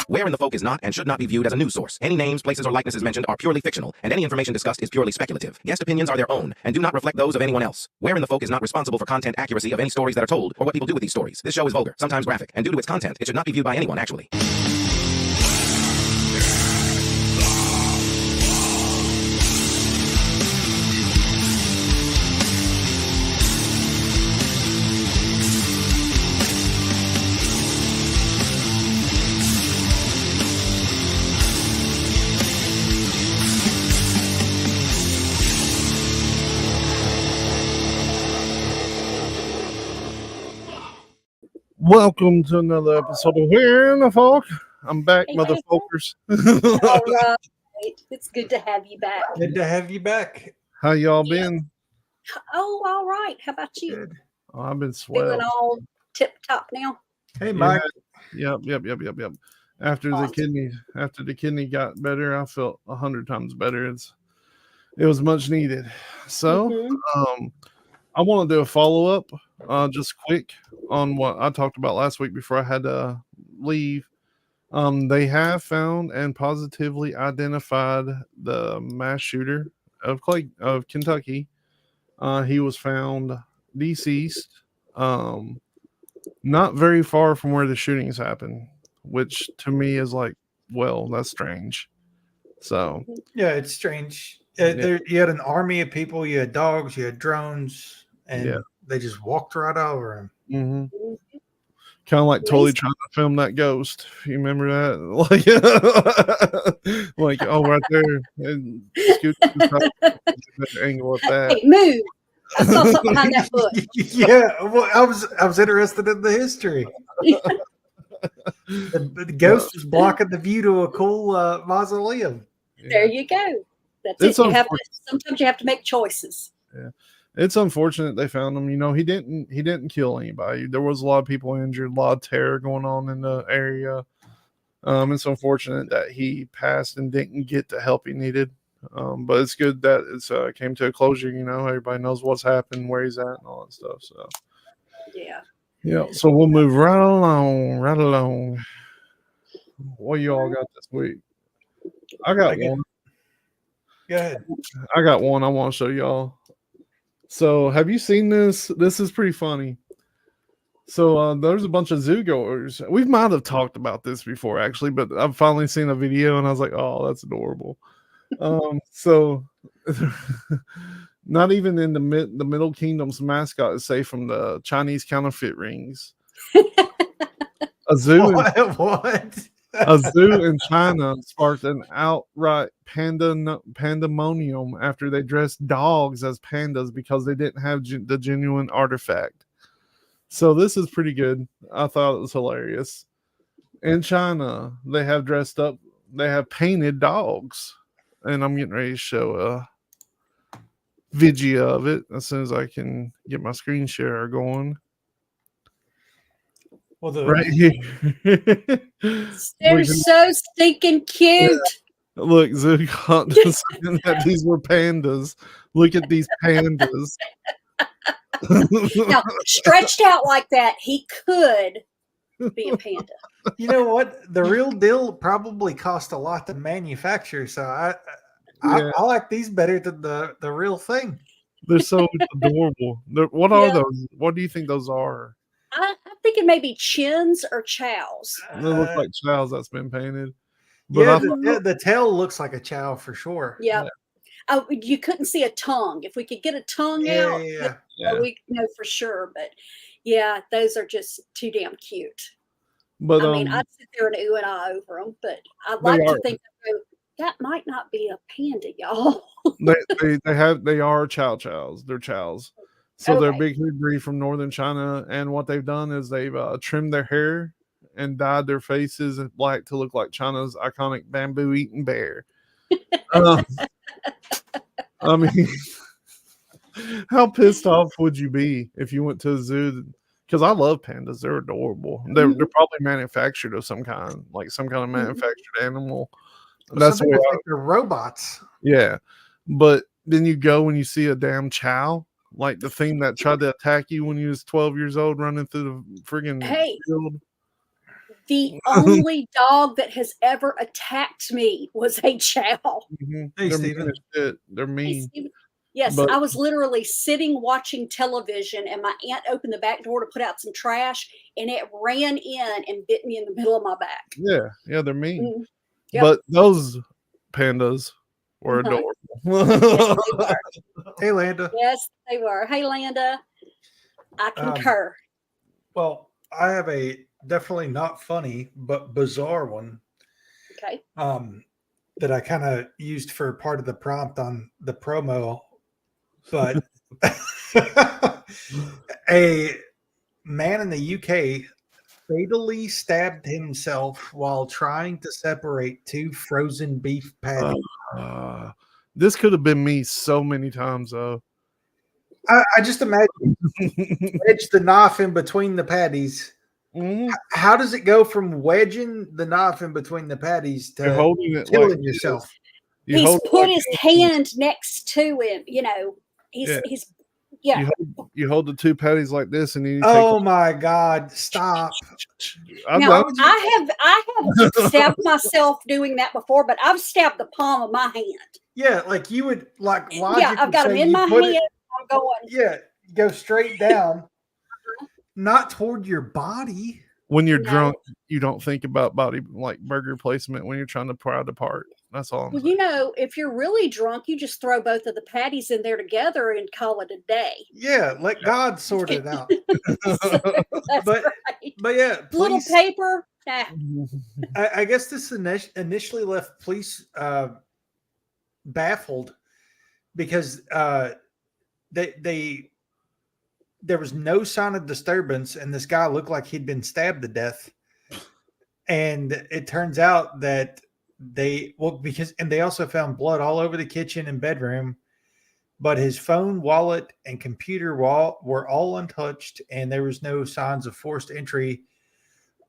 Where in the Folk is not and should not be viewed as a news source. Any names, places, or likenesses mentioned are purely fictional, and any information discussed is purely speculative. Guest opinions are their own and do not reflect those of anyone else. Where in the Folk is not responsible for content accuracy of any stories that are told or what people do with these stories. This show is vulgar, sometimes graphic, and due to its content, it should not be viewed by anyone actually. Welcome to another episode of Where in the Folk. I'm back, Hey, motherfuckers. All right. It's good to have you back. Good to have you back. How y'all been? Oh, all right. How about you? Good. Oh, I've been swell. Feeling all tip top now? Hey, Mike. Yep. After the kidney got better, I felt 100 times better. It was much needed. So, I want to do a follow up, just quick on what I talked about last week before I had to leave. They have found and positively identified the mass shooter of Kentucky. He was found deceased, not very far from where the shootings happened, which to me is like, well, that's strange. So Yeah, it's strange. You had an army of people, you had dogs, you had drones, and they just walked right over him. Mm-hmm. Kind of like totally trying to film that ghost. You remember that? Like oh, right there. And scoot that angle at that. Hey, move. I saw something behind that bush. Yeah, well, I was interested in the history. The ghost was blocking the view to a cool mausoleum. There you go. That's it. Sometimes you have to make choices. Yeah. It's unfortunate they found him. You know, he didn't kill anybody. There was a lot of people injured, a lot of terror going on in the area. It's unfortunate that he passed and didn't get the help he needed. But it's good that it's came to a closure. You know, everybody knows what's happened, where he's at, and all that stuff. So yeah. So we'll move right along. What you all got this week? I got one. Go ahead. I got one I want to show y'all. So have you seen this? This is pretty funny. So there's a bunch of zoo goers. We might have talked about this before actually, but I've finally seen a video and I was like, oh, that's adorable. So not even in the Middle Kingdom's mascot is safe from the Chinese counterfeit rings. A zoo A zoo in China sparked an outright pandemonium after they dressed dogs as pandas because they didn't have the genuine artifact. So this is pretty good. I thought it was hilarious. In China, they have painted dogs. And I'm getting ready to show a video of it as soon as I can get my screen share going. Well, right here. They're so stinking cute. Yeah. Look, Zucott just saying that these were pandas. Look at these pandas. Now, stretched out like that, he could be a panda. You know what? The real deal probably cost a lot to manufacture. So I like these better than the real thing. They're so adorable. What are those? What do you think those are? I'm thinking maybe chins or chows. They look like chows that's been painted. But the tail looks like a chow for sure. Yeah. Oh, you couldn't see a tongue. If we could get a tongue out, we know for sure. But yeah, those are just too damn cute. But I mean, I'd sit there and ooh and ah over them. But I'd like to think that might not be a panda, y'all. they are chows. They're chows. So they're big hood breed from northern China, and what they've done is they've trimmed their hair and dyed their faces black to look like China's iconic bamboo-eating bear. I mean, how pissed off would you be if you went to a zoo? Because I love pandas; they're adorable. They're probably manufactured of some kind, like some kind of manufactured animal. That's what they're robots. Yeah, but then you go and you see a damn chow. Like the thing that tried to attack you when you was 12 years old running through the friggin' field. The only dog that has ever attacked me was a chow. Mm-hmm. Hey, They're Steven. mean as shit. They're mean. Hey, yes, But- I was literally sitting watching television, and my aunt opened the back door to put out some trash, and it ran in and bit me in the middle of my back. Yeah, they're mean. Mm, yep. But those pandas were Uh-huh. adorable. Yes, they were. Hey, Landa. Yes, they were. Hey, Landa, I concur. Well, I have a definitely not funny but bizarre one. Okay. That I kind of used for part of the prompt on the promo, but a man in the UK fatally stabbed himself while trying to separate two frozen beef patties. This could have been me so many times, though. I just imagine wedge the knife in between the patties. Mm-hmm. How does it go from wedging the knife in between the patties to You're holding it killing like yourself? You He's hold it put like his this. hand next to him. Yeah. Yeah. You hold the two patties like this, and then you Oh my God! Stop. I've Now, done it. I have stabbed myself doing that before, but I've stabbed the palm of my hand. Yeah, like you would like logic. Yeah, I've would got them say in you my put hand. it- I'm going. yeah, go straight down, not toward your body. When you're No. drunk, you don't think about body like burger placement when you're trying to pry it apart. That's all I'm Well, saying. if you're really drunk, you just throw both of the patties in there together and call it a day. Yeah, let God sort it out. That's But right. but yeah, Little police. paper. Nah. I guess this initially left police baffled because they there was no sign of disturbance, and this guy looked like he'd been stabbed to death. And it turns out that they also found blood all over the kitchen and bedroom, but his phone, wallet, and computer were all untouched, and there was no signs of forced entry.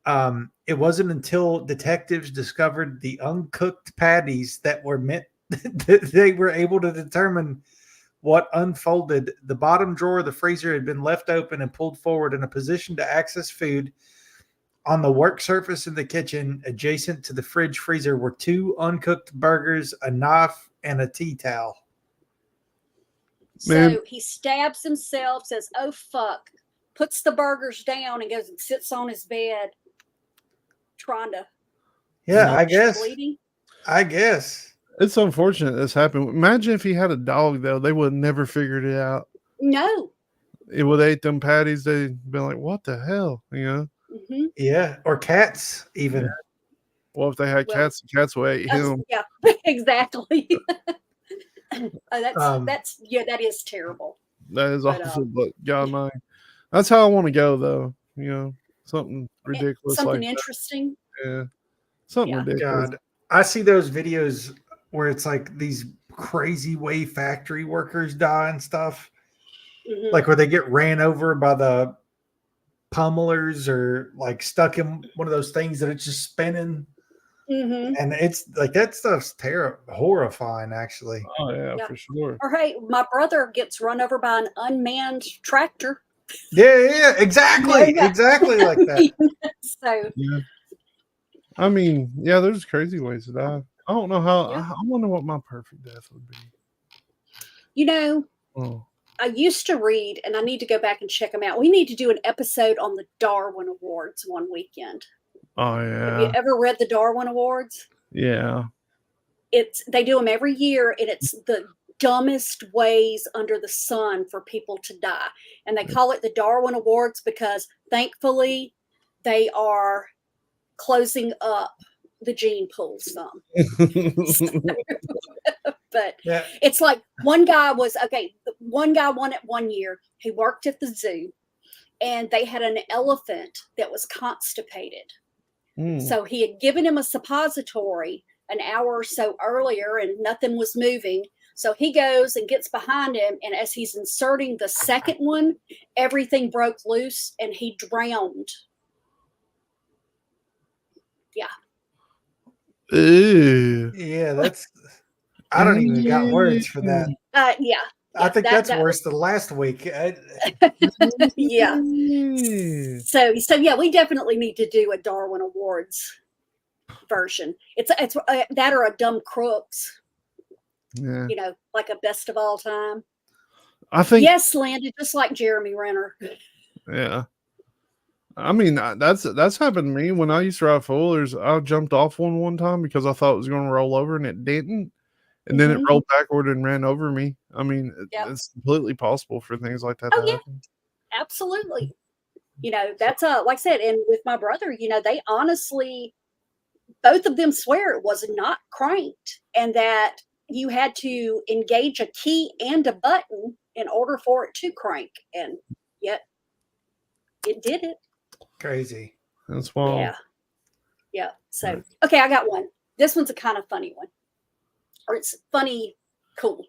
It wasn't until detectives discovered the uncooked patties that were meant that they were able to determine what unfolded. The bottom drawer of the freezer had been left open and pulled forward in a position to access food. On the work surface in the kitchen, adjacent to the fridge freezer, were two uncooked burgers, a knife, and a tea towel. Man. So he stabs himself, says, "Oh, fuck," puts the burgers down and goes and sits on his bed trying to Yeah, stop I guess. bleeding. I guess. It's unfortunate this happened. Imagine if he had a dog, though. They would have never figured it out. No. It would have ate them patties. They'd been like, what the hell? You know? Mm-hmm. Yeah, or cats even. Yeah. Well, if they had cats, the cats would eat him. Yeah, exactly. That is terrible. That is But, awful, but God mine. That's how I want to go, though. You know, something ridiculous, something like interesting. that. Yeah, something Yeah. ridiculous. God, I see those videos where it's like these crazy way factory workers die and stuff, Mhm. like where they get ran over by the pummelers or like stuck in one of those things that it's just spinning. Mhm. And it's like that stuff's horrifying, actually. Oh yeah, Yeah. for sure. Or hey, my brother gets run over by an unmanned tractor. Yeah, exactly, Yeah. exactly like that. So Yeah. I mean, yeah, there's crazy ways to die. I don't know how. Yeah. I wonder what my perfect death would be. Oh, I used to read, and I need to go back and check them out. We need to do an episode on the Darwin Awards one weekend. oh Have you yeah, ever read the Darwin Awards? yeah. They do them every year, and it's the dumbest ways under the sun for people to die. And they call it the Darwin Awards because thankfully they are closing up the gene pool some. But Yeah. it's like one guy won it one year. He worked at the zoo, and they had an elephant that was constipated. So he had given him a suppository an hour or so earlier, and nothing was moving. So he goes and gets behind him, and as he's inserting the second one, everything broke loose and he drowned. Yeah. Ew. Yeah, that's. I don't even got words for that. Yeah. I think that's worse than last week. Yeah. So yeah, we definitely need to do a Darwin Awards version. It's that or a Dumb Crooks. Yeah. You know, like a best of all time. I think yes, landed just like Jeremy Renner. Yeah. I mean, that's happened to me when I used to ride four-wheelers. I jumped off one time because I thought it was going to roll over and it didn't. And then it rolled backward and ran over me. I mean, it's completely possible for things like that to happen. Absolutely. You know, that's like I said, and with my brother, you know, they honestly, both of them swear it was not cranked and that you had to engage a key and a button in order for it to crank. And yet it did it. Crazy. That's wild. Yeah. Yeah. So, okay, I got one. This one's a kind of funny one. Or it's funny, cool.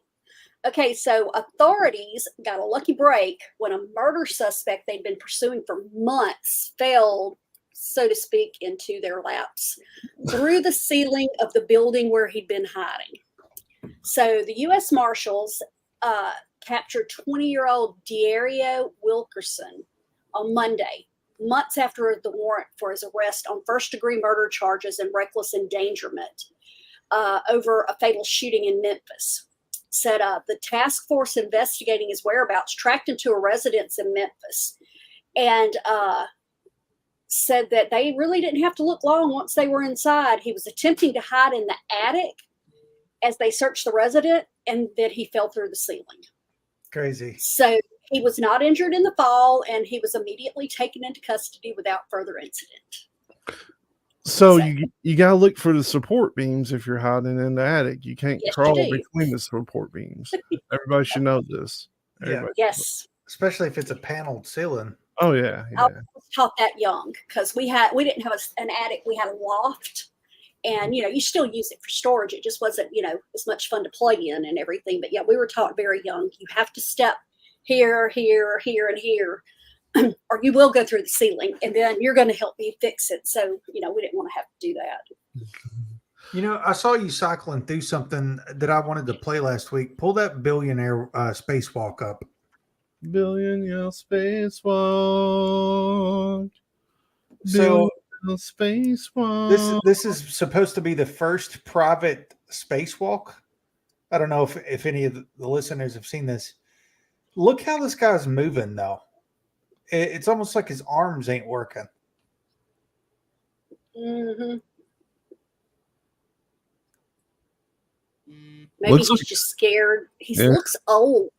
Okay, so authorities got a lucky break when a murder suspect they'd been pursuing for months fell, so to speak, into their laps through the ceiling of the building where he'd been hiding. So the U.S. Marshals captured 20-year-old Dario Wilkerson on Monday, months after the warrant for his arrest on first-degree murder charges and reckless endangerment over a fatal shooting in Memphis. Said the task force investigating his whereabouts tracked into a residence in Memphis and said that they really didn't have to look long once they were inside. He was attempting to hide in the attic as they searched the residence and that he fell through the ceiling. Crazy. So he was not injured in the fall and he was immediately taken into custody without further incident. So you gotta look for the support beams if you're hiding in the attic. You can't crawl between the support beams. Everybody should know this. Yes. Especially if it's a paneled ceiling. Oh yeah. I was taught that young because we didn't have an attic. We had a loft, and you know you still use it for storage. It just wasn't as much fun to play in and everything. But yeah, we were taught very young. You have to step here, here, here, and here. Or you will go through the ceiling and then you're going to help me fix it. So, we didn't want to have to do that. I saw you cycling through something that I wanted to play last week. Pull that billionaire spacewalk up. Billionaire spacewalk. So spacewalk. This is supposed to be the first private spacewalk. I don't know if any of the listeners have seen this. Look how this guy's moving though. It's almost like his arms ain't working. Mm-hmm. Maybe he's just scared. He looks old.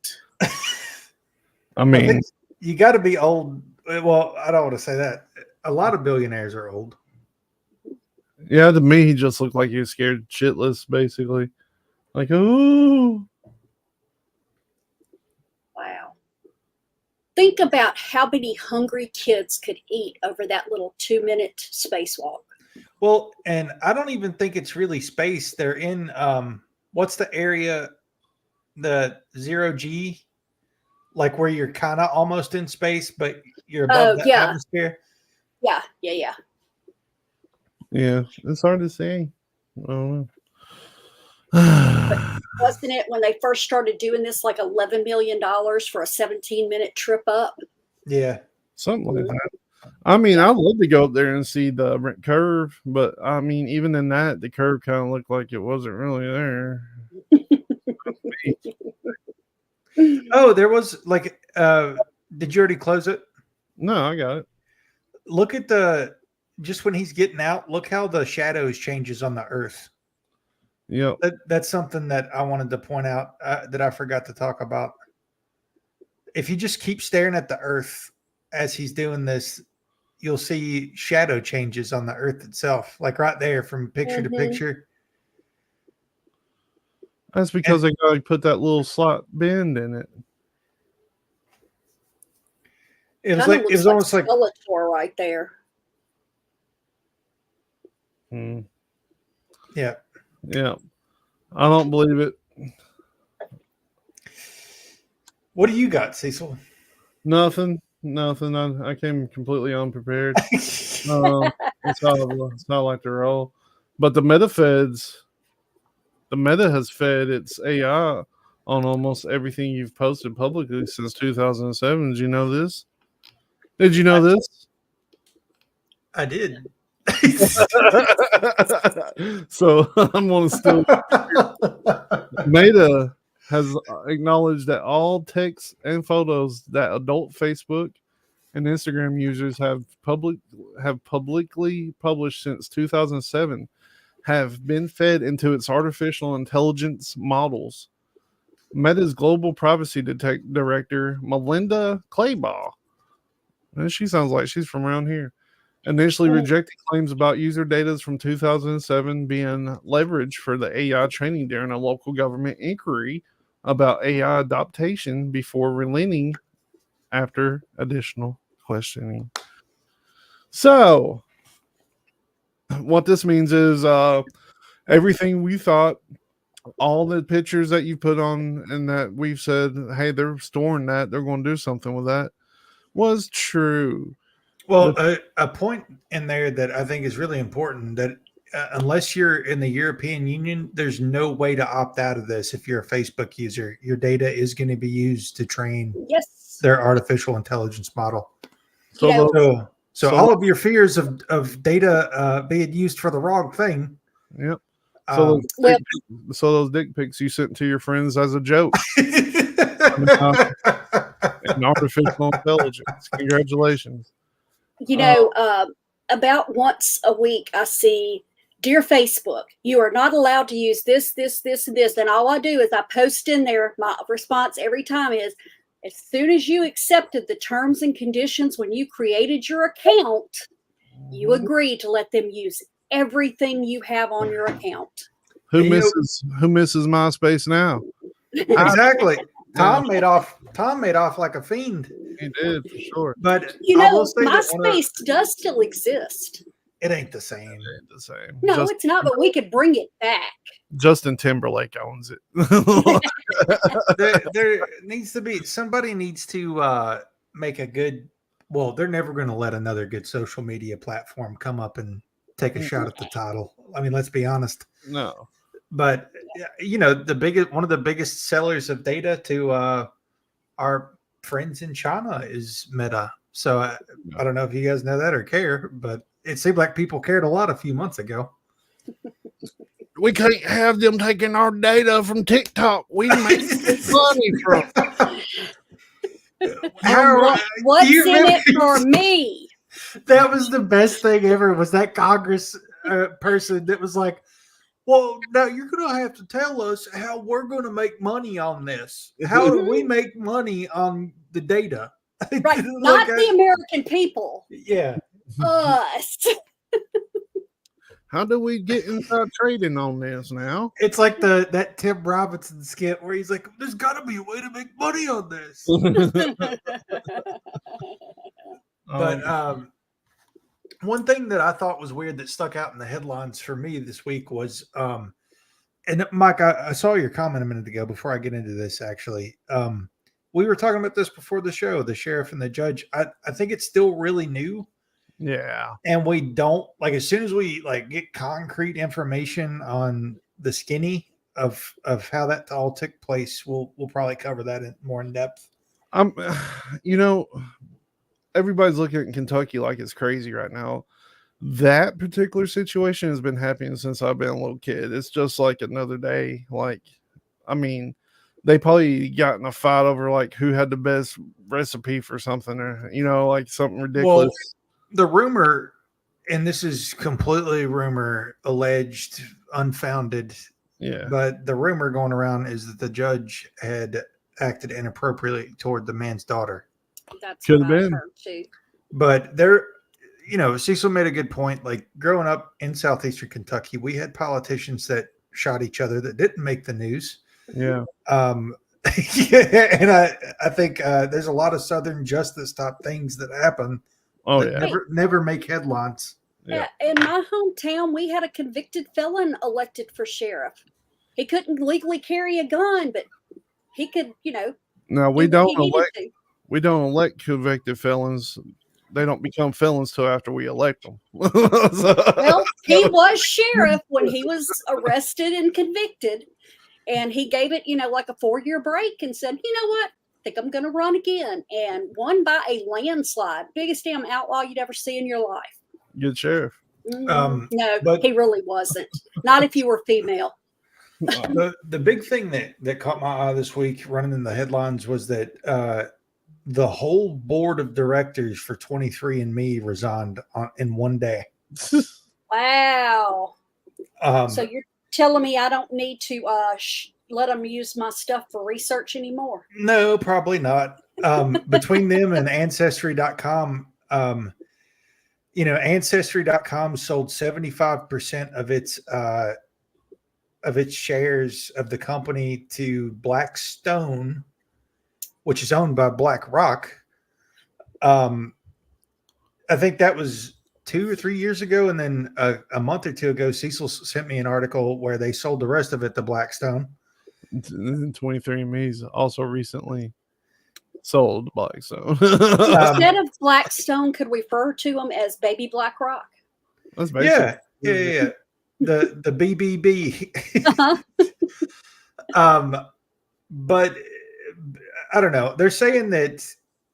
I mean, you got to be old. Well, I don't want to say that. A lot of billionaires are old. Yeah, to me, he just looked like he was scared shitless, basically. Like, oh. Wow. Think about how many hungry kids could eat over that little 2-minute spacewalk. Well, and I don't even think it's really space. They're in, what's the area, the 0G, like where you're kind of almost in space, but you're above the atmosphere. Yeah. Yeah, it's hard to say. I don't know. But wasn't it when they first started doing this like $11 million for a 17-minute trip up? Yeah. Something like that. I mean, I'd love to go up there and see the curve, but I mean, even in that, the curve kind of looked like it wasn't really there. Oh, there was like, did you already close it? No, I got it. Look at just when he's getting out, look how the shadows changes on the earth. Yeah. That's something that I wanted to point out that I forgot to talk about. If you just keep staring at the earth as he's doing this, you'll see shadow changes on the earth itself, like right there from picture to picture. That's because they got to put that little slot bend in it. It was almost like Skeletor right there. Yeah. I don't believe it. What do you got, Cecil? Nothing. I came completely unprepared. It's not like the roll. But the meta has fed its AI on almost everything you've posted publicly since 2007. Did you know this? Did you know this? I did. So I'm going to still. Meta has acknowledged that all texts and photos that adult Facebook and Instagram users have publicly published since 2007 have been fed into its artificial intelligence models. Meta's global privacy director, Melinda Claybaugh, and she sounds like she's from around here, initially rejected claims about user data from 2007 being leveraged for the AI training during a local government inquiry about AI adaptation before relenting after additional questioning. So, what this means is everything we thought, all the pictures that you put on and that we've said, hey, they're storing that, they're going to do something with that, was true. Well, a point in there that I think is really important that unless you're in the European Union, there's no way to opt out of this. If you're a Facebook user, your data is going to be used to train their artificial intelligence model. So all of your fears of data being used for the wrong thing. Yep. So those dick pics you sent to your friends as a joke. And artificial intelligence. Congratulations. You know, about once a week, I see, dear Facebook, you are not allowed to use this, this, this, and this. And all I do is I post in there, my response every time is, as soon as you accepted the terms and conditions when you created your account, you agreed to let them use everything you have on your account. Who misses MySpace now? Exactly. Tom made off like a fiend. He did, for sure. But you know, MySpace does still exist. It ain't the same. It ain't the same. No, it's not, but we could bring it back. Justin Timberlake owns it. there needs to be, somebody needs to make a good, well, they're never going to let another good social media platform come up and take a shot at the title. I mean, let's be honest. No. But you know, one of the biggest sellers of data to our friends in China is Meta. So I don't know if you guys know that or care, but it seemed like people cared a lot a few months ago. We can't have them taking our data from TikTok. We make money from. What's in it for me? That was the best thing ever. Was that Congress person that was like, well, now you're going to have to tell us how we're going to make money on this. How do we make money on the data? Right, not the American people. Yeah. Us. How do we get inside trading on this now? It's like that Tim Robinson skit where he's like, there's got to be a way to make money on this. But one thing that I thought was weird that stuck out in the headlines for me this week was, and Mike, I saw your comment a minute ago before I get into this, actually. We were talking about this before the show, the sheriff and the judge. I think it's still really new. Yeah. And we don't, like, as soon as we get concrete information on the skinny of how that all took place, we'll probably cover that more in depth. You know, everybody's looking at Kentucky like it's crazy right now. That particular situation has been happening since I've been a little kid. It's just like another day. Like, I mean, they probably got in a fight over like who had the best recipe for something, or like something ridiculous. Well, the rumor, and this is completely rumor, alleged, unfounded. Yeah. But the rumor going around is that the judge had acted inappropriately toward the man's daughter. That's could what have I been. heard too. But Cecil made a good point. Like, growing up in southeastern Kentucky, we had politicians that shot each other that didn't make the news. Yeah. Yeah, and I think there's a lot of Southern justice type things that happen. Oh, that yeah. Never make headlines. Yeah. In my hometown, we had a convicted felon elected for sheriff. He couldn't legally carry a gun, but he could, No, we don't elect convicted felons. They don't become felons till after we elect them. Well, he was sheriff when he was arrested and convicted. And he gave it, like a 4-year break and said, you know what? I think I'm going to run again. And won by a landslide. Biggest damn outlaw you'd ever see in your life. Good sheriff. No, he really wasn't. Not if you were female. The big thing that caught my eye this week running in the headlines was that the whole board of directors for 23andMe resigned in one day. Wow. So you're telling me I don't need to let them use my stuff for research anymore? No, probably not. Between them and Ancestry.com, Ancestry.com sold 75% of its shares of the company to Blackstone, which is owned by BlackRock. I think that was 2 or 3 years ago. And then a month or two ago, Cecil sent me an article where they sold the rest of it to Blackstone. 23andMe's also recently sold Blackstone. Instead of Blackstone, could we refer to them as Baby BlackRock? That's Yeah. The BBB. But I don't know. They're saying that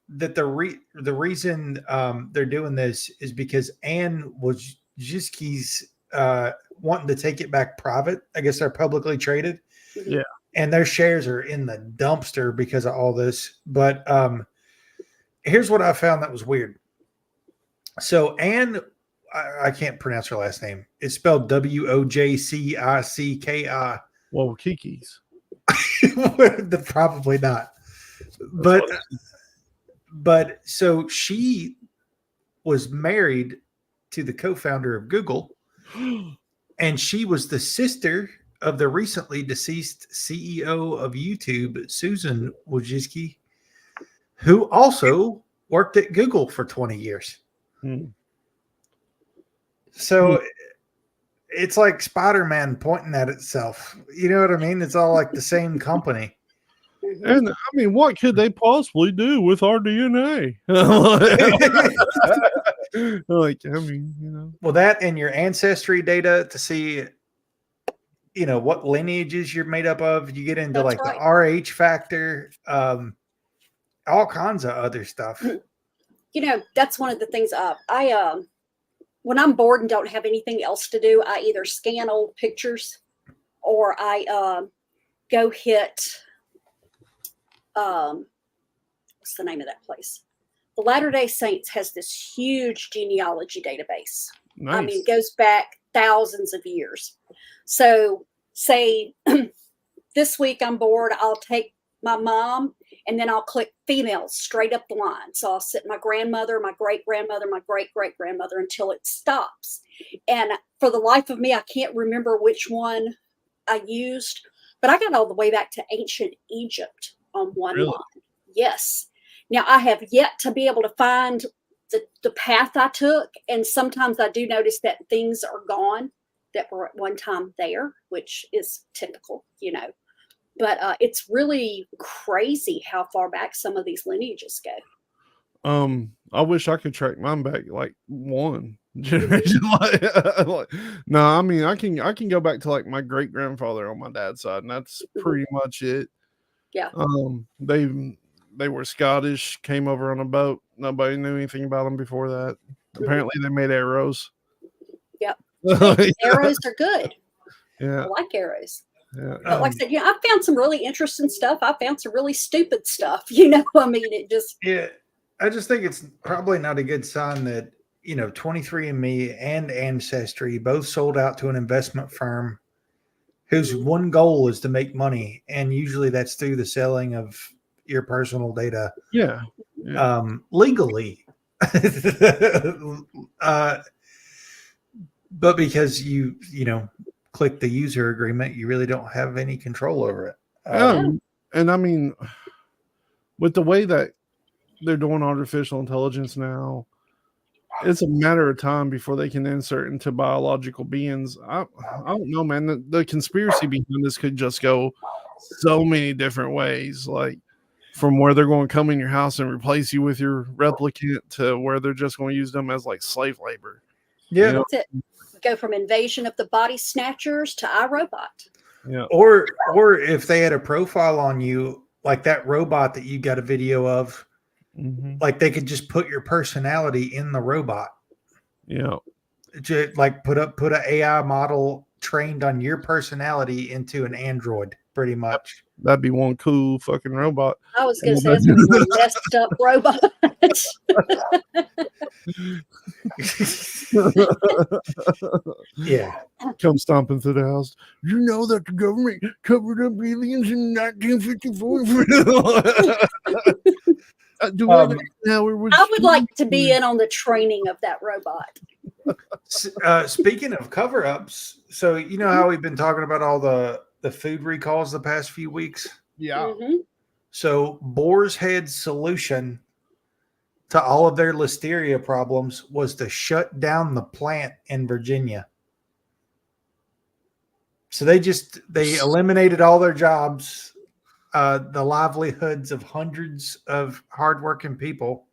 the reason they're doing this is because Anne Wojcicki's wanting to take it back private. I guess they're publicly traded. Yeah. And their shares are in the dumpster because of all this. But here's what I found that was weird. So Anne, I can't pronounce her last name. It's spelled Wojcicki. Well, Kiki's. Probably not. But so she was married to the co-founder of Google, and she was the sister of the recently deceased CEO of YouTube, Susan Wojcicki, who also worked at Google for 20 years. So it's like Spider-Man pointing at itself. You know what I mean? It's all like the same company. And I mean, what could they possibly do with our DNA? Well, that and your ancestry data to see, what lineages you're made up of. You get into the RH factor, all kinds of other stuff. That's one of the things I when I'm bored and don't have anything else to do, I either scan old pictures or I go hit what's the name of that place? The Latter-day Saints has this huge genealogy database. Nice. I mean, it goes back thousands of years. So say this week I'm bored, I'll take my mom and then I'll click females straight up the line. So I'll sit my grandmother, my great-grandmother, my great-great-grandmother until it stops. And for the life of me, I can't remember which one I used, but I got all the way back to ancient Egypt on one line. Yes. Now I have yet to be able to find the path I took. And sometimes I do notice that things are gone that were at one time there, which is typical, but it's really crazy how far back some of these lineages go. I wish I could track mine back like one generation. No, I mean I can go back to like my great grandfather on my dad's side, and that's pretty much it. Yeah. They were Scottish, came over on a boat. Nobody knew anything about them before that. Apparently they made arrows. Yep. Arrows are good. Yeah. I like arrows. Yeah. But like I said, I found some really interesting stuff. I found some really stupid stuff. It just. Yeah. I just think it's probably not a good sign that, 23andMe and Ancestry both sold out to an investment firm whose one goal is to make money. And usually that's through the selling of your personal data. Yeah. Legally. But because you click the user agreement, you really don't have any control over it. And I mean, with the way that they're doing artificial intelligence now, it's a matter of time before they can insert into biological beings. I don't know, man. The conspiracy behind this could just go so many different ways. Like from where they're going to come in your house and replace you with your replicant to where they're just going to use them as like slave labor. Yeah. That's it. Go from Invasion of the Body Snatchers to iRobot. Yeah. Or if they had a profile on you, like that robot that you got a video of, like they could just put your personality in the robot. Yeah. Like put an AI model trained on your personality into an android, pretty much. That'd be one cool fucking robot. I was going to say that's going to be one messed up robot. Yeah. Come stomping through the house. You know that the government covered up aliens in 1954. I would like to be in on the training of that robot. Speaking of cover-ups, so you know how we've been talking about all the food recalls the past few weeks? Yeah. Mm-hmm. So Boar's Head's solution to all of their listeria problems was to shut down the plant in Virginia. So they eliminated all their jobs, the livelihoods of hundreds of hardworking people,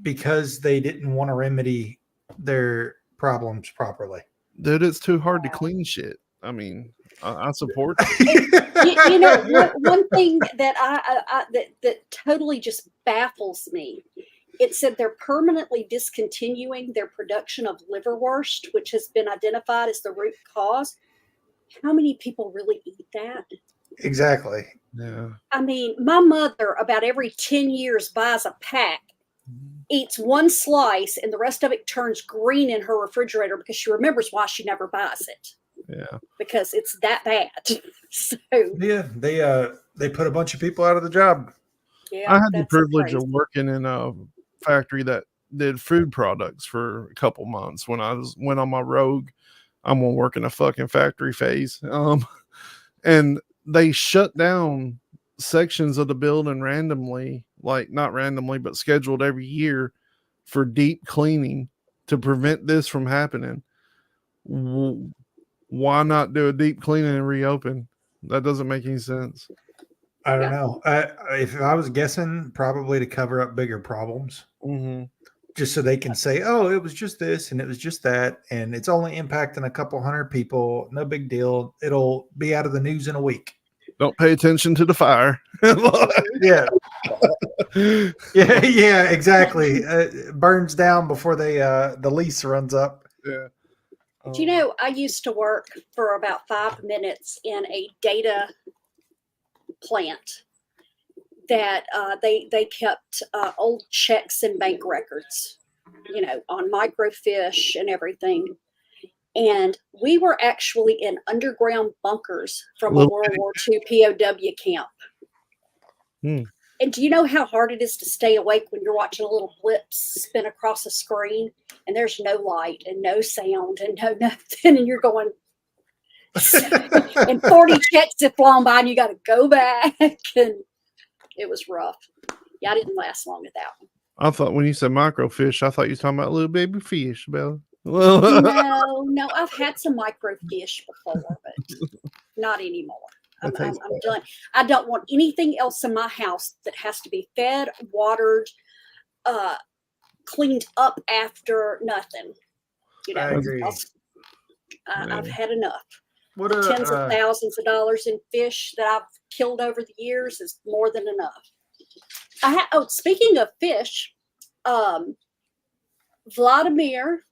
because they didn't want to remedy their problems properly. Dude, it's too hard to clean shit. I mean, I support you know, one thing that that totally just baffles me. It said they're permanently discontinuing their production of liverwurst, which has been identified as the root cause. How many people really eat that? Exactly. Yeah. I mean, my mother about every 10 years buys a pack, eats one slice, and the rest of it turns green in her refrigerator because she remembers why she never buys it. Yeah. Because it's that bad. So yeah, they put a bunch of people out of the job. Yeah, I had the privilege of working in a factory that did food products for a couple months when I went on my rogue. I'm gonna work in a fucking factory phase. And they shut down sections of the building randomly, like not randomly, but scheduled every year for deep cleaning to prevent this from happening. Why not do a deep cleaning and reopen? That doesn't make any sense. I don't know. If I was guessing, probably to cover up bigger problems. Mm-hmm. Just so they can say, oh, it was just this and it was just that. And it's only impacting a couple hundred people. No big deal. It'll be out of the news in a week. Don't pay attention to the fire. Yeah. Yeah, exactly. Burns down before the lease runs up. Yeah. Do you know, I used to work for about 5 minutes in a data plant that they kept old checks and bank records, you know, on microfiche and everything. And we were actually in underground bunkers from a World War II POW camp. And do you know how hard it is to stay awake when you're watching a little blip spin across a screen and there's no light and no sound and no nothing, and you're going, and 40 checks have flown by and you got to go back, and it was rough. Yeah, I didn't last long at that one. I thought when you said microfiche, I thought you were talking about little baby fish, Bella. No, I've had some microfiche before, but not anymore. I'm done. I don't want anything else in my house that has to be fed, watered, cleaned up after, nothing. You know, I agree. I've had enough. Tens of thousands of dollars in fish that I've killed over the years is more than enough. Speaking of fish, Vladimir,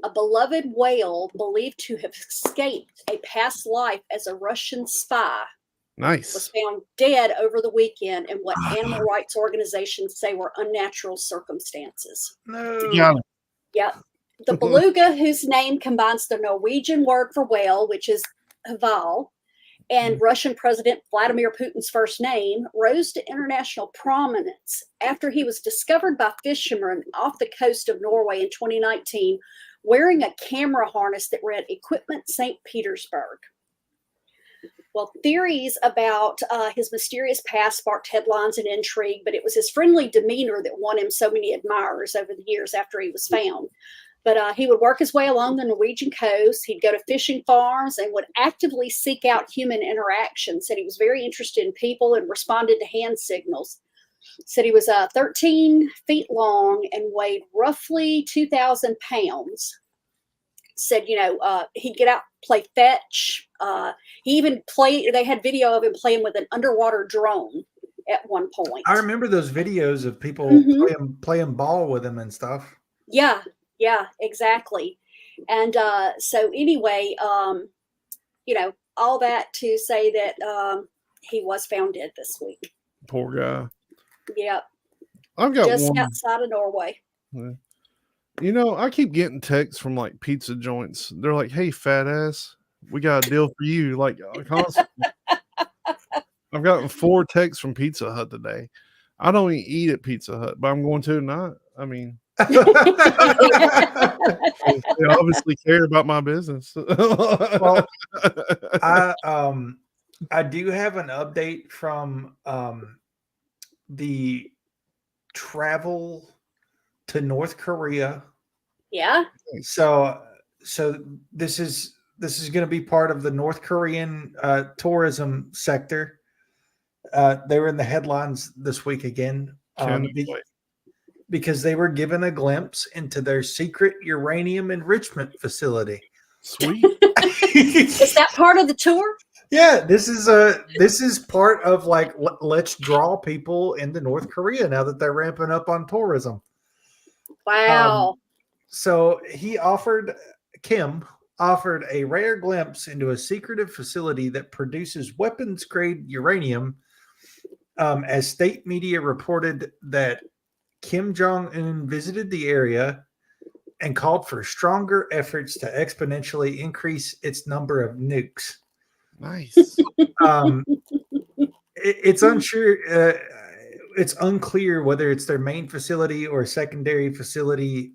a beloved whale believed to have escaped a past life as a Russian spy, was found dead over the weekend in what animal rights organizations say were unnatural circumstances. No. Yeah. The beluga, whose name combines the Norwegian word for whale, which is hval, and Russian President Vladimir Putin's first name, rose to international prominence after he was discovered by fishermen off the coast of Norway in 2019 wearing a camera harness that read Equipment St. Petersburg. Well, theories about his mysterious past sparked headlines and intrigue, but it was his friendly demeanor that won him so many admirers over the years after he was found. But he would work his way along the Norwegian coast. He'd go to fishing farms and would actively seek out human interaction. Said he was very interested in people and responded to hand signals. Said he was 13 feet long and weighed roughly 2,000 pounds. said, he'd get out, play fetch. He even played, they had video of him playing with an underwater drone at one point. I remember those videos of people playing ball with him and stuff. Yeah, exactly. And so anyway, all that to say that he was found dead this week. Poor guy. Yep. I've got just one outside of Norway. Yeah. I keep getting texts from like pizza joints. They're like, "Hey, fat ass, we got a deal for you." Like constantly. I've gotten 4 texts from Pizza Hut today. I don't even eat at Pizza Hut, but I'm going to tonight. I mean, they obviously care about my business. Well, I do have an update from the travel to North Korea. Yeah. So this is going to be part of the North Korean tourism sector. They were in the headlines this week again because they were given a glimpse into their secret uranium enrichment facility. Sweet. Is that part of the tour? Yeah, this is part of like let's draw people into North Korea now that they're ramping up on tourism. Wow. So Kim offered a rare glimpse into a secretive facility that produces weapons grade uranium. As state media reported that Kim Jong-un visited the area and called for stronger efforts to exponentially increase its number of nukes. Nice. It's unsure. It's unclear whether it's their main facility or a secondary facility.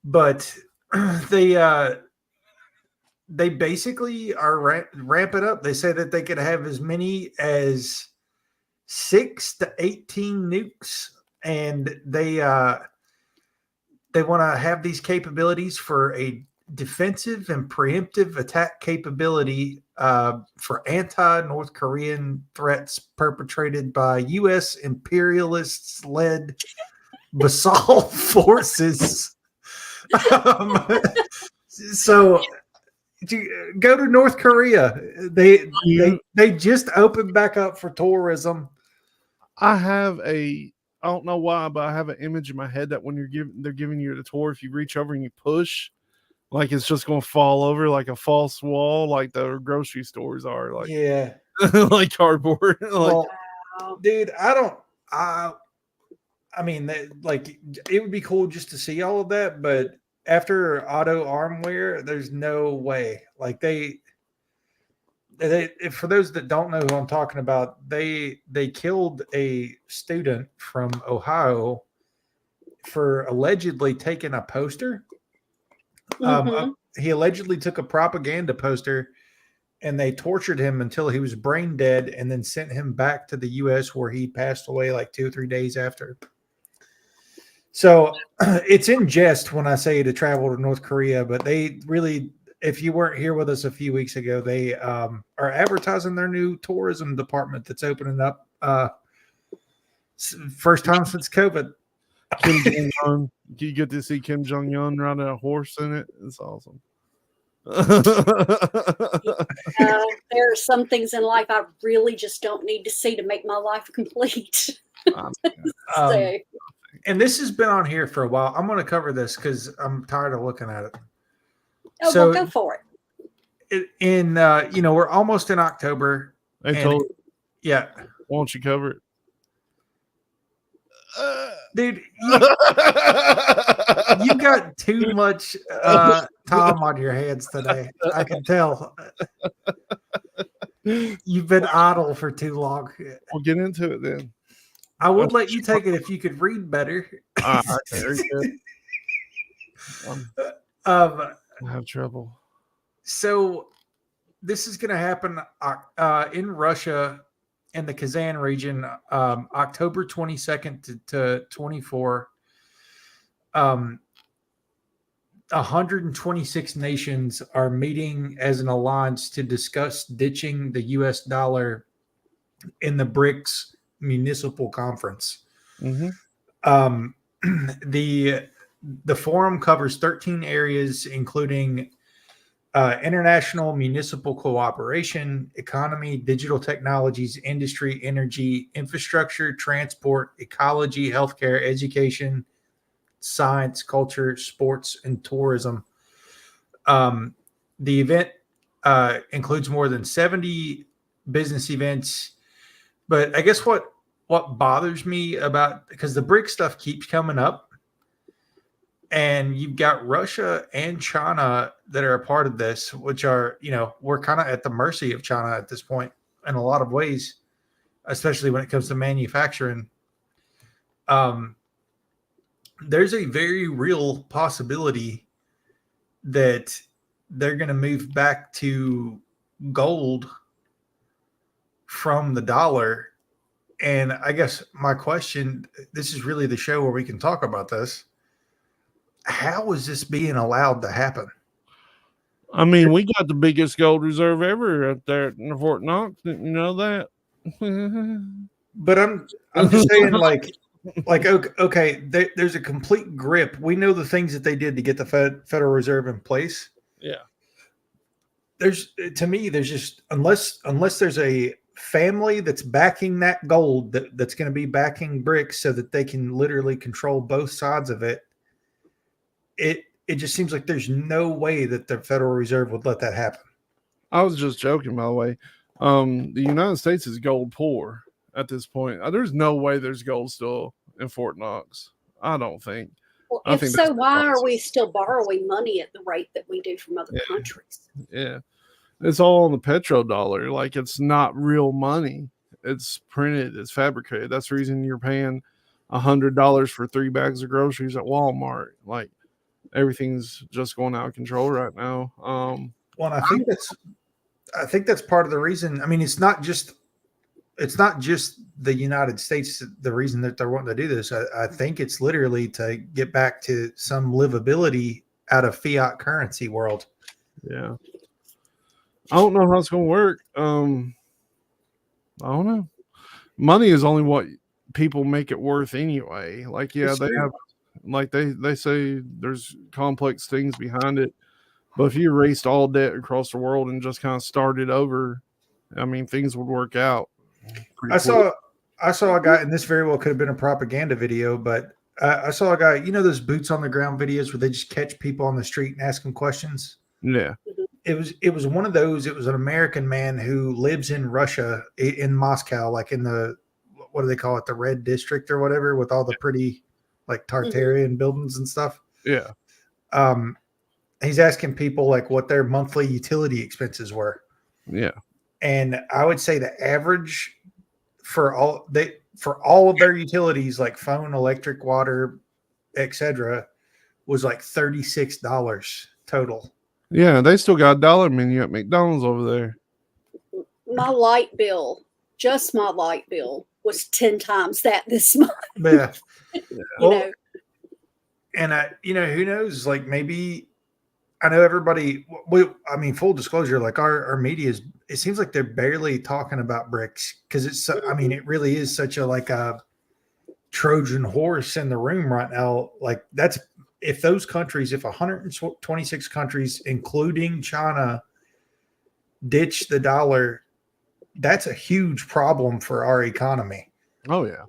But they basically are ramping up. They say that they could have as many as 6 to 18 nukes, and they want to have these capabilities for a defensive and preemptive attack capability for anti-North Korean threats perpetrated by U.S. imperialists-led basalt forces. So to go to North Korea, they just opened back up for tourism. I don't know why, but I have an image in my head that when they're giving you the tour, if you reach over and you push, like it's just going to fall over like a false wall, like the grocery stores are, like like cardboard. Well, dude, I mean, like it would be cool just to see all of that, but after Auto Armware, there's no way. Like they for those that don't know who I'm talking about, they killed a student from Ohio for allegedly taking a poster. He allegedly took a propaganda poster and they tortured him until he was brain dead and then sent him back to the U.S. where he passed away like 2 or 3 days after. So it's in jest when I say to travel to North Korea, but they really, if you weren't here with us a few weeks ago, they are advertising their new tourism department that's opening up first time since COVID. Kim Jong-un. You get to see Kim Jong-un riding a horse in it. It's awesome. There are some things in life I really just don't need to see to make my life complete. And this has been on here for a while. I'm going to cover this because I'm tired of looking at it. Oh, well, go for it. We're almost in October. Yeah. Won't you cover it? Dude, you got too much time on your hands today. I can tell. You've been idle for too long. We'll get into it then. I would let you take it if you could read better. Very good. I have trouble. So this is going to happen in Russia in the Kazan region, October 22nd to 24. 126 nations are meeting as an alliance to discuss ditching the U.S. dollar in the BRICS Municipal Conference. Mm-hmm. the forum covers 13 areas, including international municipal cooperation, economy, digital technologies, industry, energy, infrastructure, transport, ecology, healthcare, education, science, culture, sports, and tourism. The event includes more than 70 business events. But I guess what bothers me about, because the BRIC stuff keeps coming up, and you've got Russia and China that are a part of this, which are, we're kind of at the mercy of China at this point in a lot of ways, especially when it comes to manufacturing. There's a very real possibility that they're going to move back to gold from the dollar. And I guess my question, this is really the show where we can talk about this. How is this being allowed to happen? I mean, we got the biggest gold reserve ever up there in Fort Knox. Didn't you know that? But I'm just saying, like okay, there's a complete grip. We know the things that they did to get the Federal Reserve in place. Yeah. There's just unless there's a family that's backing that gold that's going to be backing BRICS so that they can literally control both sides of it. It just seems like there's no way that the Federal Reserve would let that happen. I was just joking, by the way. The United States is gold poor at this point. There's no way there's gold still in Fort Knox. I don't think. Well, if so, why are we still borrowing money at the rate that we do from other countries? Yeah. It's all on the petrodollar. Like, it's not real money. It's printed. It's fabricated. That's the reason you're paying $100 for 3 bags of groceries at Walmart. Like, everything's just going out of control right now. Well, I think that's part of the reason. I mean, it's not just the United States, the reason that they're wanting to do this. I think it's literally to get back to some livability out of fiat currency world. Yeah. I don't know how it's going to work. I don't know. Money is only what people make it worth anyway. Like, yeah, they have, like they say there's complex things behind it. But if you erased all debt across the world and just kind of started over, I mean, things would work out. I saw a guy, and this very well could have been a propaganda video, but I saw a guy, those boots on the ground videos where they just catch people on the street and ask them questions. Yeah. It was one of those. It was an American man who lives in Russia, in Moscow, like in the, what do they call it? The Red District or whatever, with all the pretty like Tartarian buildings and stuff. Yeah. He's asking people like what their monthly utility expenses were. Yeah. And I would say the average for all of their utilities, like phone, electric, water, etc., was like $36 total. Yeah, they still got a dollar menu at McDonald's over there. My light bill, just my light bill, was 10 times that this month. Yeah. Well, and who knows? Like, maybe, I know everybody. I mean, full disclosure, like our media it seems like they're barely talking about BRICS because it's. I mean, it really is such a Trojan horse in the room right now. Like, that's if 126 countries, including China, ditch the dollar, that's a huge problem for our economy. Oh yeah,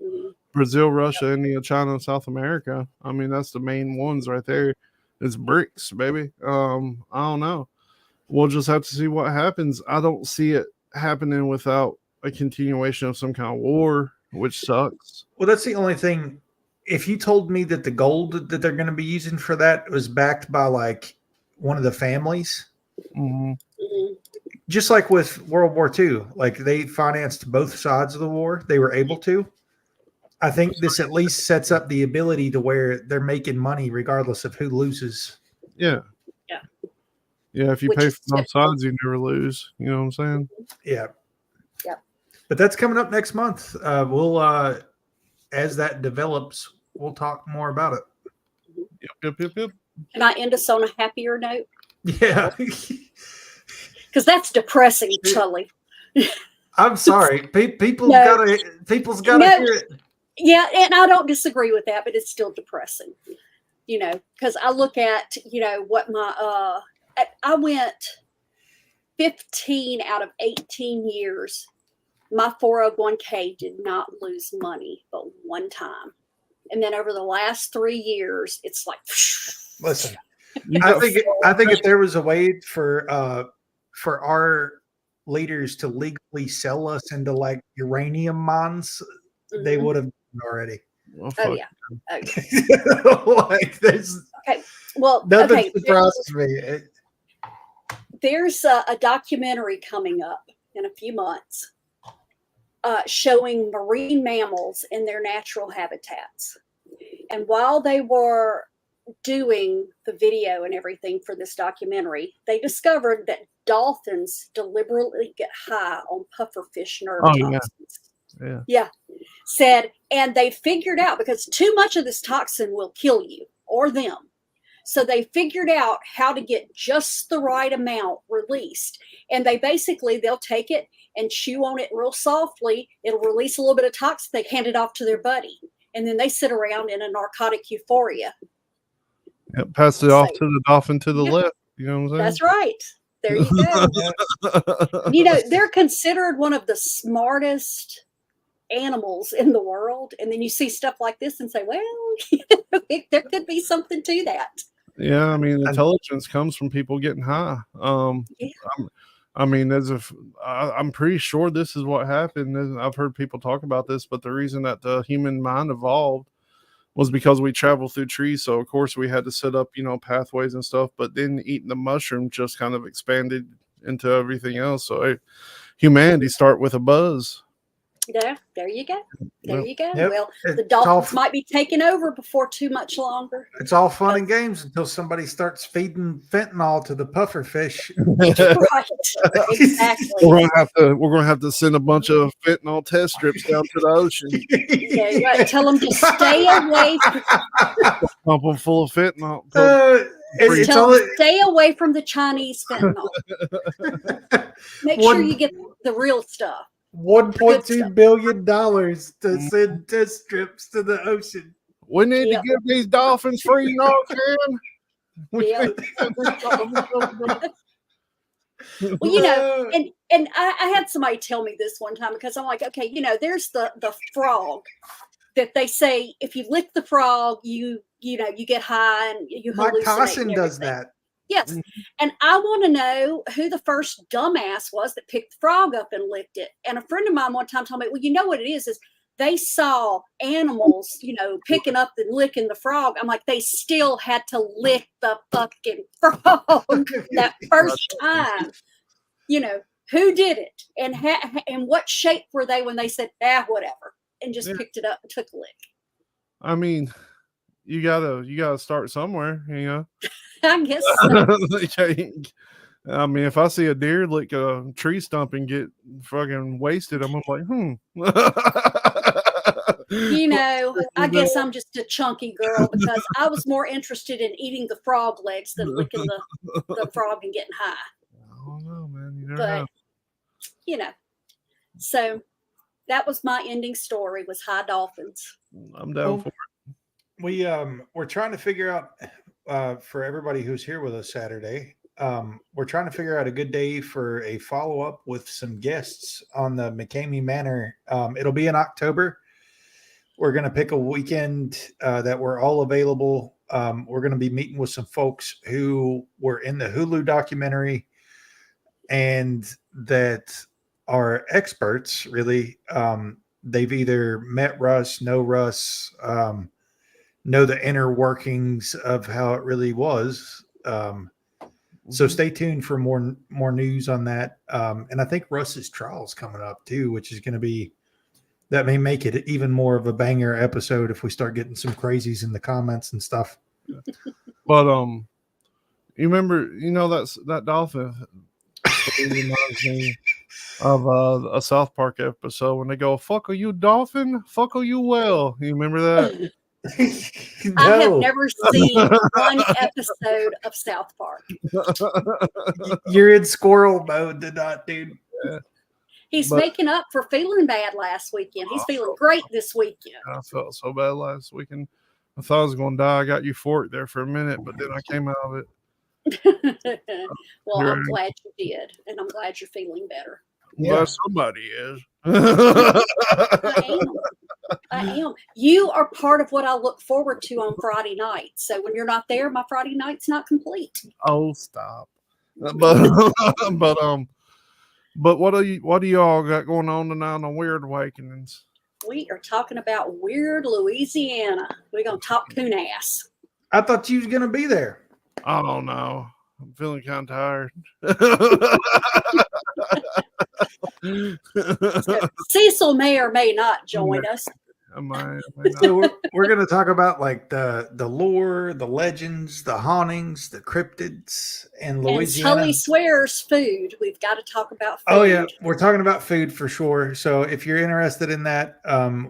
Brazil, Russia, India, China, South America. I mean, that's the main ones right there. It's BRICS, baby. I don't know. We'll just have to see what happens. I don't see it happening without a continuation of some kind of war, which sucks. Well, that's the only thing. If you told me that the gold that they're going to be using for that was backed by like one of the families, just like with World War II, like they financed both sides of the war, they were able to. I think this at least sets up the ability to where they're making money regardless of who loses. Yeah. Yeah, if you pay for both sides, you never lose. You know what I'm saying? Yeah. Yeah. But that's coming up next month. We'll as that develops, we'll talk more about it. Yep. Can I end us on a happier note? Yeah. Because that's depressing, Tully. I'm sorry. People's gotta hear it. Yeah, and I don't disagree with that, but it's still depressing. you know, because I look at, you know, what my, I went 15 out of 18 years. My 401k did not lose money but one time. And then over the last 3 years, it's like, listen, I think if there was a way for our leaders to legally sell us into like uranium mines, they would have already. Oh yeah. Like there's okay. Well, nothing surprises me. There's a documentary coming up in a few months showing marine mammals in their natural habitats. And while they were doing the video and everything for this documentary, they discovered that dolphins deliberately get high on pufferfish nerve toxins. Yeah. Said, and they figured out, because too much of this toxin will kill you or them. So they figured out how to get just the right amount released. And they basically, they'll take it and chew on it real softly. It'll release a little bit of toxin. They hand it off to their buddy. And then they sit around in a narcotic euphoria. Yep, pass it off to the dolphin to the left. You know what I'm saying? That's right. There you go. You know, they're considered one of the smartest animals in the world. And then you see stuff like this and say, well, there could be something to that. Yeah, I mean, intelligence comes from people getting high. I mean, I'm pretty sure this is what happened. I've heard people talk about this, but the reason that the human mind evolved was because we travel through trees. So of course we had to set up, you know, pathways and stuff, but then eating the mushroom just kind of expanded into everything else. So humanity start with a buzz. Yeah, there you go. There you go. Yep. Well, the dolphins might be taking over before too much longer. It's all fun and games until somebody starts feeding fentanyl to the puffer fish. Right. Exactly. We're gonna have to send a bunch of fentanyl test strips down to the ocean. Yeah, you got to tell them to stay away. Pump them full of fentanyl. Tell them stay away from the Chinese fentanyl. Make sure you get the real stuff. $1.2 billion to send test strips to the ocean. We need to give these dolphins free Narcan. Well, you know, and I had somebody tell me this one time, because I'm like, okay, you know, there's the frog that they say if you lick the frog, you get high and you hallucinate. Mike Tyson does that. Yes. And I want to know who the first dumbass was that picked the frog up and licked it. And a friend of mine one time told me, well, you know what it is they saw animals, you know, picking up and licking the frog. I'm like, they still had to lick the fucking frog that first time. You know, who did it? And what shape were they when they said, whatever, and just picked it up and took a lick? I mean, you gotta start somewhere, you know. I guess so. I mean, if I see a deer lick a tree stump and get fucking wasted, I'm like, You know, I guess I'm just a chunky girl, because I was more interested in eating the frog legs than licking the frog and getting high. I don't know, man. You never know. You know, so that was my ending story, was high dolphins. I'm down for it. We're trying to figure out for everybody who's here with us Saturday. We're trying to figure out a good day for a follow-up with some guests on the McCamey Manor. It'll be in October. We're going to pick a weekend that we're all available. We're going to be meeting with some folks who were in the Hulu documentary and that are experts, really. They've either met Russ, know Russ, know the inner workings of how it really was. So stay tuned for more news on that. And I think Russ's trial is coming up too, which is going to be, that may make it even more of a banger episode if we start getting some crazies in the comments and stuff. But you remember, you know, that dolphin reminds me of a South Park episode when they go, "Fuck are you, dolphin? Fuck are you well?" You remember that? No. I have never seen one episode of South Park. You're in squirrel mode tonight, dude. Yeah. He's making up for feeling bad last weekend. He's feeling great this weekend. I felt so bad last weekend. I thought I was going to die. I got euphoric there for a minute, but then I came out of it. Well, You're I'm glad you did, and I'm glad you're feeling better. Yeah. Well, somebody is. I am. You are part of what I look forward to on Friday night. So when you're not there, my Friday night's not complete. Oh, stop. But what do y'all got going on tonight on Weird Awakenings? We are talking about weird Louisiana. We're gonna talk coon ass. I thought you was gonna be there. I don't know. I'm feeling kind of tired. So Cecil may or may not join us. So we're going to talk about like the lore, the legends, the hauntings, the cryptids, and Louisiana. And Tully swears food. We've got to talk about food. Oh yeah, we're talking about food for sure. So if you're interested in that,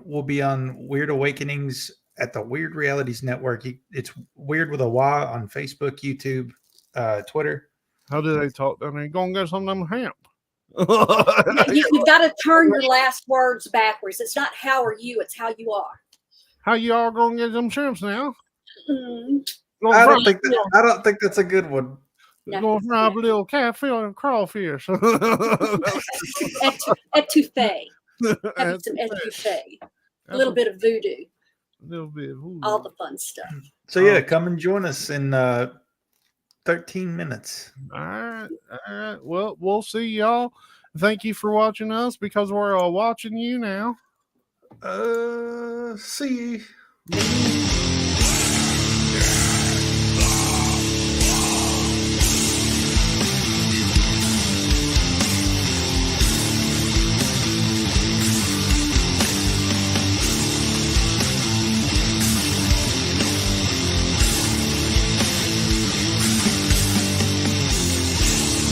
we'll be on Weird Awakenings at the Weird Realities Network. It's Weird with a Y on Facebook, YouTube, Twitter. How do they talk down there? Go and get some of them hemp. You've got to turn your last words backwards. It's not how are you, it's how you are. How you all gonna get them shrimps now? I don't think that's a good one. Gonna fry up a little catfish and crawfish. Etouffee. Having some etouffee. A little bit of voodoo. A little bit of voodoo. All the fun stuff. So yeah, come and join us in 13 minutes. All right. Well, we'll see y'all. Thank you for watching us because we're all watching you now. See you.